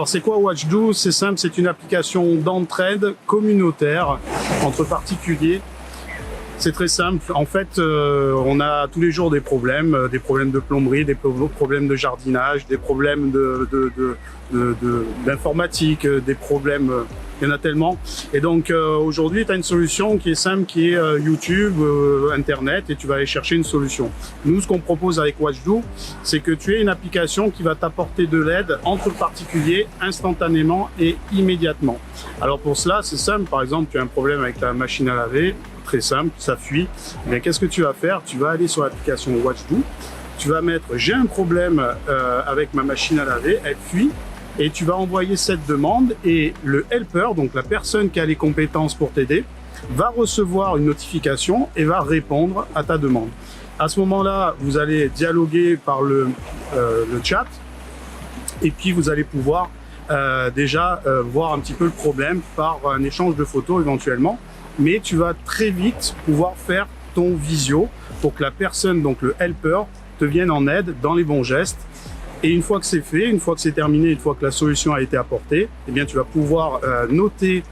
Alors c'est quoi WatchDo? C'est simple, c'est une application d'entraide communautaire entre particuliers. C'est très simple. En fait, on a tous les jours des problèmes de plomberie, des problèmes de jardinage, des problèmes d'informatique, des problèmes, il y en a tellement. Et donc aujourd'hui, tu as une solution qui est simple, qui est YouTube, Internet, et tu vas aller chercher une solution. Nous, ce qu'on propose avec WatchDo, c'est que tu aies une application qui va t'apporter de l'aide entre particuliers instantanément et immédiatement. Alors pour cela, c'est simple. Par exemple, tu as un problème avec ta machine à laver, très simple, ça fuit. Eh bien, qu'est-ce que tu vas faire? Tu vas aller sur l'application WatchDo, tu vas mettre « j'ai un problème avec ma machine à laver, elle fuit », et tu vas envoyer cette demande et le helper, donc la personne qui a les compétences pour t'aider, va recevoir une notification et va répondre à ta demande. À ce moment-là, vous allez dialoguer par le chat et puis vous allez pouvoir déjà voir un petit peu le problème par un échange de photos éventuellement. Mais tu vas très vite pouvoir faire ton visio pour que la personne, donc le helper, te vienne en aide dans les bons gestes. Et une fois que c'est fait, une fois que c'est terminé, une fois que la solution a été apportée, eh bien tu vas pouvoir noter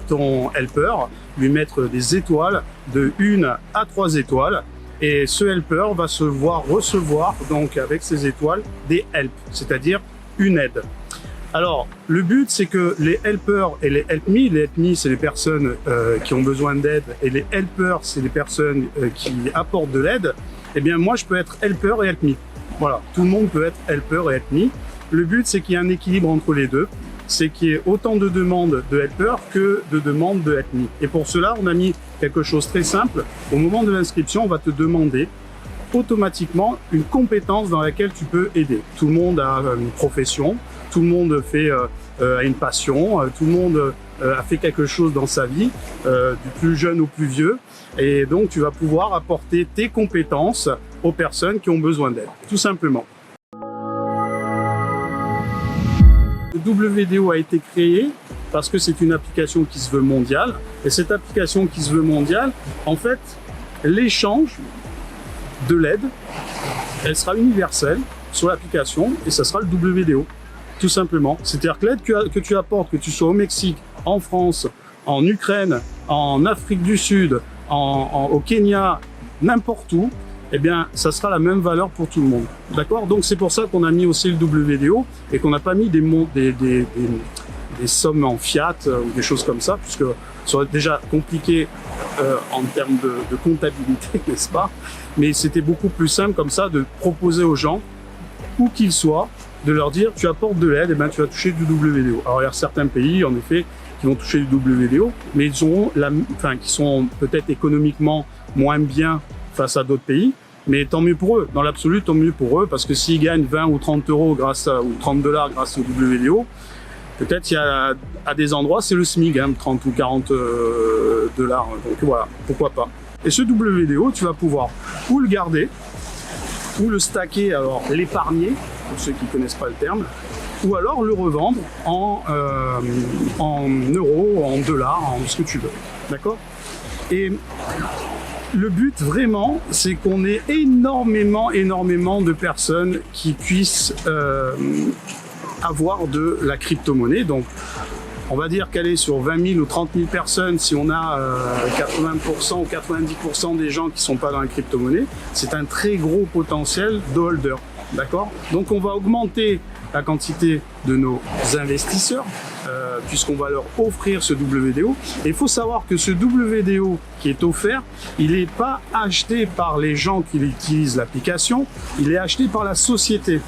ton helper, lui mettre des étoiles de 1 à 3 étoiles. Et ce helper va se voir recevoir, donc avec ces étoiles, des help, c'est-à-dire une aide. Alors, le but, c'est que les helpers et les help me, c'est les personnes qui ont besoin d'aide, et les helpers, c'est les personnes qui apportent de l'aide. Eh bien, moi, je peux être helper et help me. Voilà, tout le monde peut être helper et help me. Le but, c'est qu'il y ait un équilibre entre les deux. C'est qu'il y ait autant de demandes de helper que de demandes de help me. Et pour cela, on a mis quelque chose de très simple. Au moment de l'inscription, on va te demander automatiquement une compétence dans laquelle tu peux aider. Tout le monde a une profession, tout le monde a une passion, tout le monde a fait quelque chose dans sa vie, du plus jeune au plus vieux, et donc tu vas pouvoir apporter tes compétences aux personnes qui ont besoin d'aide, tout simplement. Le WDO a été créé parce que c'est une application qui se veut mondiale, et cette application qui se veut mondiale, en fait, l'échange de l'aide, elle sera universelle sur l'application et ça sera le WDO, tout simplement. C'est-à-dire que l'aide que tu apportes, que tu sois au Mexique, en France, en Ukraine, en Afrique du Sud, au Kenya, n'importe où, eh bien, ça sera la même valeur pour tout le monde. D'accord? Donc c'est pour ça qu'on a mis aussi le WDO et qu'on n'a pas mis des sommes en fiat ou des choses comme ça, puisque ça aurait déjà compliqué en termes de comptabilité, n'est-ce pas? Mais c'était beaucoup plus simple comme ça de proposer aux gens, où qu'ils soient, de leur dire tu apportes de l'aide, et ben tu vas toucher du WDO. Alors il y a certains pays en effet qui vont toucher du WDO, mais ils auront qui sont peut-être économiquement moins bien face à d'autres pays, mais tant mieux pour eux. Dans l'absolu, tant mieux pour eux, parce que s'ils gagnent 20 ou 30 euros ou 30 $ grâce au WDO, peut-être il y a à des endroits c'est le SMIC, 30 ou 40 $. Donc voilà, pourquoi pas. Et ce WDO, tu vas pouvoir ou le garder, ou le stacker, alors l'épargner, pour ceux qui ne connaissent pas le terme, ou alors le revendre en euros, en dollars, en ce que tu veux. D'accord? Et le but vraiment, c'est qu'on ait énormément de personnes qui puissent avoir de la crypto-monnaie. Donc, on va dire qu'elle est sur 20 000 ou 30 000 personnes. Si on a 80% ou 90% des gens qui ne sont pas dans la crypto-monnaie, c'est un très gros potentiel de holder. D'accord? Donc, on va augmenter la quantité de nos investisseurs puisqu'on va leur offrir ce WDO. Et il faut savoir que ce WDO qui est offert, il n'est pas acheté par les gens qui utilisent l'application, il est acheté par la société.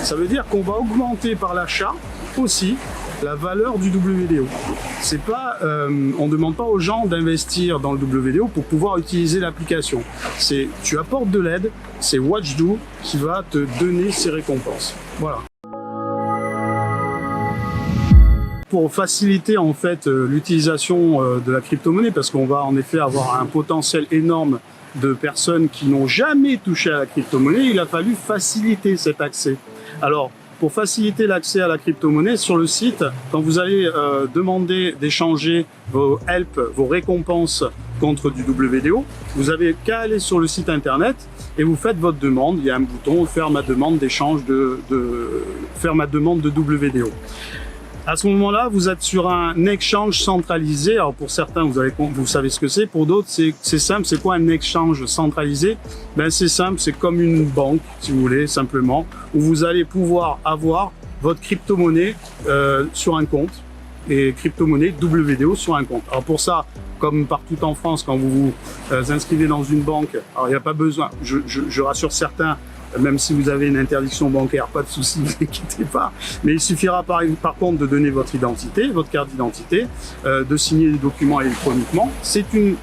Ça veut dire qu'on va augmenter par l'achat aussi la valeur du WDO. C'est pas, on ne demande pas aux gens d'investir dans le WDO pour pouvoir utiliser l'application. C'est, tu apportes de l'aide, c'est WatchDo qui va te donner ses récompenses. Voilà. Pour faciliter en fait l'utilisation de la crypto-monnaie, parce qu'on va en effet avoir un potentiel énorme de personnes qui n'ont jamais touché à la crypto-monnaie, il a fallu faciliter cet accès. Alors, pour faciliter l'accès à la crypto-monnaie, sur le site, quand vous allez demander d'échanger vos help, vos récompenses contre du WDO, vous avez qu'à aller sur le site internet et vous faites votre demande. Il y a un bouton faire ma demande d'échange faire ma demande de WDO. À ce moment-là, vous êtes sur un exchange centralisé. Alors pour certains, vous savez ce que c'est. Pour d'autres, c'est simple. C'est quoi un exchange centralisé? Ben c'est simple, c'est comme une banque, si vous voulez, simplement, où vous allez pouvoir avoir votre crypto-monnaie sur un compte et crypto-monnaie WDO sur un compte. Alors pour ça, comme partout en France, quand vous vous inscrivez dans une banque, alors il n'y a pas besoin, je rassure certains, même si vous avez une interdiction bancaire, pas de souci, ne vous inquiétez pas. Mais il suffira par contre de donner votre identité, votre carte d'identité, de signer les documents électroniquement. C'est une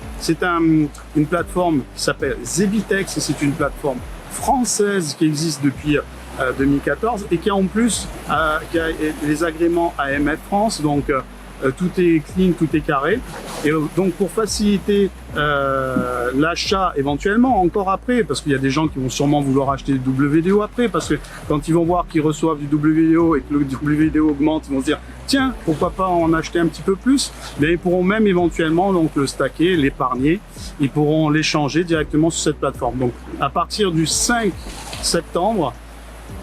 plateforme qui s'appelle Zebitex et c'est une plateforme française qui existe depuis 2014 et qui a en plus qui a les agréments AMF France, donc tout est clean, tout est carré. Et donc pour faciliter l'achat éventuellement encore après, parce qu'il y a des gens qui vont sûrement vouloir acheter du WDO après, parce que quand ils vont voir qu'ils reçoivent du WDO et que le WDO augmente, ils vont se dire tiens, pourquoi pas en acheter un petit peu plus. Mais ils pourront même éventuellement donc le stacker, l'épargner, ils pourront l'échanger directement sur cette plateforme. Donc à partir du 5 septembre,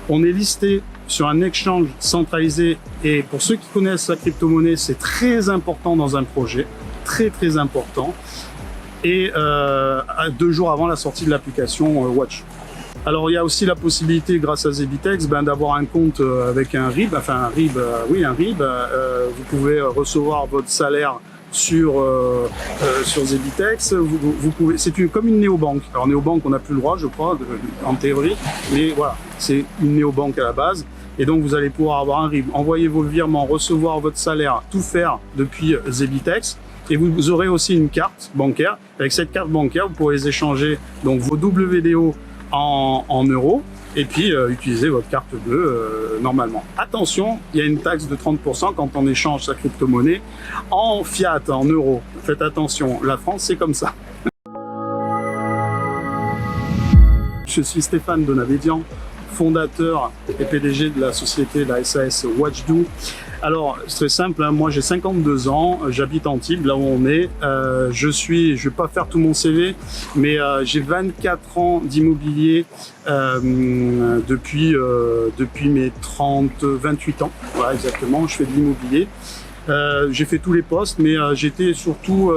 on est listé sur un exchange centralisé et pour ceux qui connaissent la crypto-monnaie, c'est très important dans un projet, très important, et 2 jours avant la sortie de l'application Watch. Alors il y a aussi la possibilité grâce à Zebitex d'avoir un compte avec un RIB, enfin un RIB, un RIB, vous pouvez recevoir votre salaire sur Zebitex, vous pouvez, comme une néobanque. Alors néobanque, on n'a plus le droit, je crois, en théorie, mais voilà, c'est une néobanque à la base. Et donc vous allez pouvoir avoir un RIB, envoyer vos virements, recevoir votre salaire, tout faire depuis Zebitex. Et vous aurez aussi une carte bancaire. Avec cette carte bancaire, vous pourrez échanger donc vos WDO en euros et puis utiliser votre carte bleue normalement. Attention, il y a une taxe de 30% quand on échange sa crypto-monnaie en fiat, en euros. Faites attention, la France c'est comme ça. Je suis Stéphane Donabédian, fondateur et PDG de la société, la SAS WatchDo. Alors, c'est très simple, hein, moi j'ai 52 ans, j'habite Antibes, là où on est. Je vais pas faire tout mon CV, mais j'ai 24 ans d'immobilier depuis mes 28 ans. Voilà, exactement, je fais de l'immobilier. J'ai fait tous les postes, mais j'étais surtout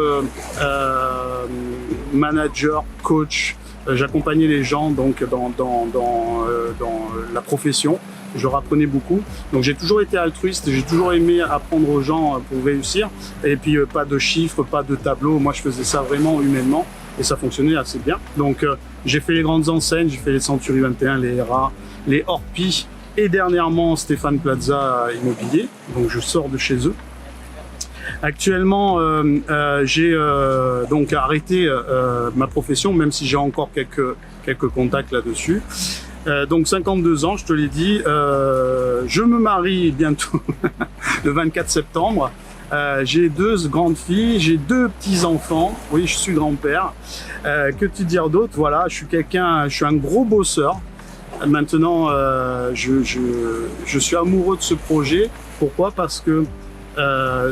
manager, coach. J'accompagnais les gens donc dans la profession. Je rapprenais beaucoup. Donc j'ai toujours été altruiste, j'ai toujours aimé apprendre aux gens pour réussir. Et puis pas de chiffres, pas de tableaux. Moi je faisais ça vraiment humainement et ça fonctionnait assez bien. Donc j'ai fait les grandes enseignes, j'ai fait les Century 21, les ERA, les Orpi et dernièrement Stéphane Plaza Immobilier. Donc je sors de chez eux. Actuellement, j'ai donc arrêté ma profession, même si j'ai encore quelques contacts là-dessus. Donc 52 ans, je te l'ai dit. Je me marie bientôt le 24 septembre. J'ai 2 grandes filles, j'ai 2 petits-enfants. Oui, je suis grand-père. Que te dire d'autre? Voilà, je suis un gros bosseur. Maintenant, je suis amoureux de ce projet. Pourquoi? Parce que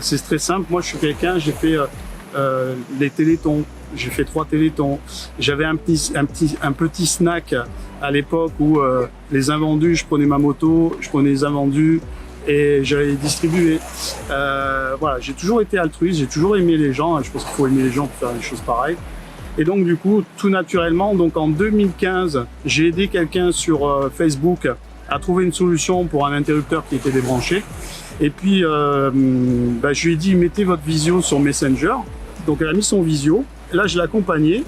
c'est très simple. Moi, je suis j'ai fait les télétons. J'ai fait 3 télétons. J'avais un petit snack à l'époque où les invendus, je prenais ma moto, je prenais les invendus et j'allais les distribuer. Voilà, j'ai toujours été altruiste, j'ai toujours aimé les gens. Je pense qu'il faut aimer les gens pour faire des choses pareilles. Et donc du coup, tout naturellement, donc en 2015, j'ai aidé quelqu'un sur Facebook à trouver une solution pour un interrupteur qui était débranché. Et puis, je lui ai dit, mettez votre visio sur Messenger. Donc elle a mis son visio. Là, je l'ai accompagné.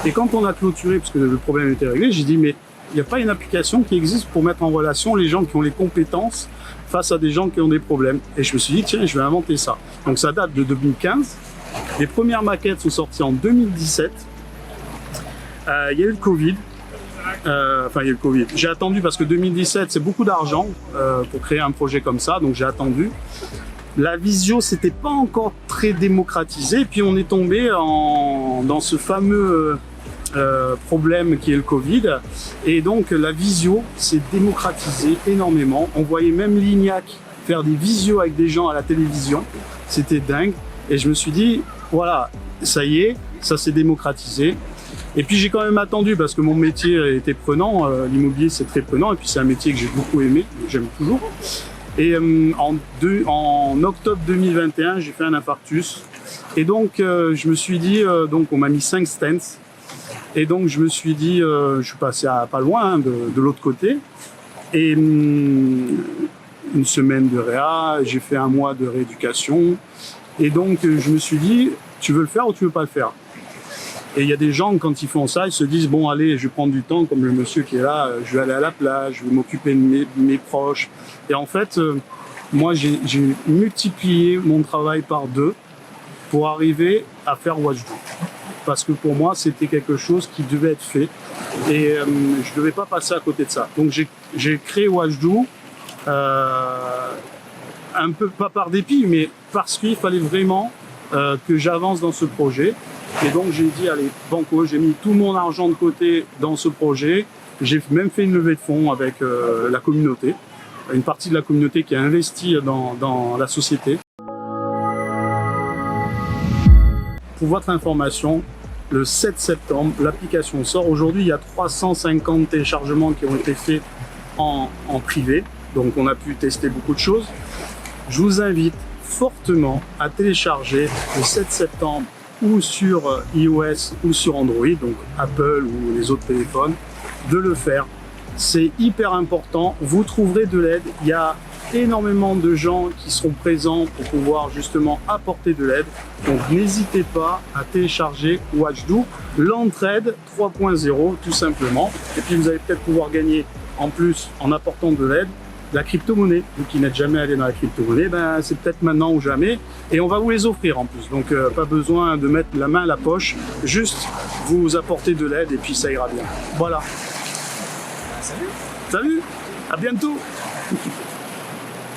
Et quand on a clôturé, parce que le problème était réglé, j'ai dit, mais il n'y a pas une application qui existe pour mettre en relation les gens qui ont les compétences face à des gens qui ont des problèmes. Et je me suis dit, tiens, je vais inventer ça. Donc ça date de 2015. Les premières maquettes sont sorties en 2017. Il y a eu le Covid. Il y a eu le Covid. J'ai attendu parce que 2017, c'est beaucoup d'argent pour créer un projet comme ça. Donc j'ai attendu. La visio, c'était pas encore très démocratisé. Puis on est tombé dans ce fameux problème qui est le Covid. Et donc la visio s'est démocratisée énormément. On voyait même Lignac faire des visios avec des gens à la télévision. C'était dingue. Et je me suis dit, voilà, ça y est, ça s'est démocratisé. Et puis j'ai quand même attendu parce que mon métier était prenant, l'immobilier c'est très prenant et puis c'est un métier que j'ai beaucoup aimé, que j'aime toujours. Et en octobre 2021, j'ai fait un infarctus. Et donc je me suis dit, donc on m'a mis 5 stents. Et donc je me suis dit, je suis passé à pas loin hein, de l'autre côté. Et une semaine de réa, j'ai fait un mois de rééducation. Et donc je me suis dit, tu veux le faire ou tu veux pas le faire? Et il y a des gens, quand ils font ça, ils se disent, bon, allez, je vais prendre du temps, comme le monsieur qui est là, je vais aller à la plage, je vais m'occuper de mes proches. Et en fait, moi, j'ai multiplié mon travail par 2 pour arriver à faire Watchdoo. Parce que pour moi, c'était quelque chose qui devait être fait. Et je ne devais pas passer à côté de ça. Donc, j'ai créé Watchdoo, un peu, pas par dépit, mais parce qu'il fallait vraiment que j'avance dans ce projet. Et donc j'ai dit, allez, banco, j'ai mis tout mon argent de côté dans ce projet. J'ai même fait une levée de fonds avec la communauté, une partie de la communauté qui a investi dans la société. Pour votre information, le 7 septembre, l'application sort. Aujourd'hui, il y a 350 téléchargements qui ont été faits en privé. Donc on a pu tester beaucoup de choses. Je vous invite fortement à télécharger le 7 septembre ou sur iOS ou sur Android, donc Apple ou les autres téléphones, de le faire. C'est hyper important. Vous trouverez de l'aide. Il y a énormément de gens qui seront présents pour pouvoir justement apporter de l'aide. Donc n'hésitez pas à télécharger Watchdoo, l'entraide 3.0 tout simplement. Et puis vous allez peut-être pouvoir gagner en plus en apportant de l'aide la crypto-monnaie. Vous qui n'êtes jamais allé dans la crypto-monnaie, ben, c'est peut-être maintenant ou jamais. Et on va vous les offrir en plus. Donc pas besoin de mettre la main à la poche. Juste vous apportez de l'aide et puis ça ira bien. Voilà. Salut. Salut. À bientôt.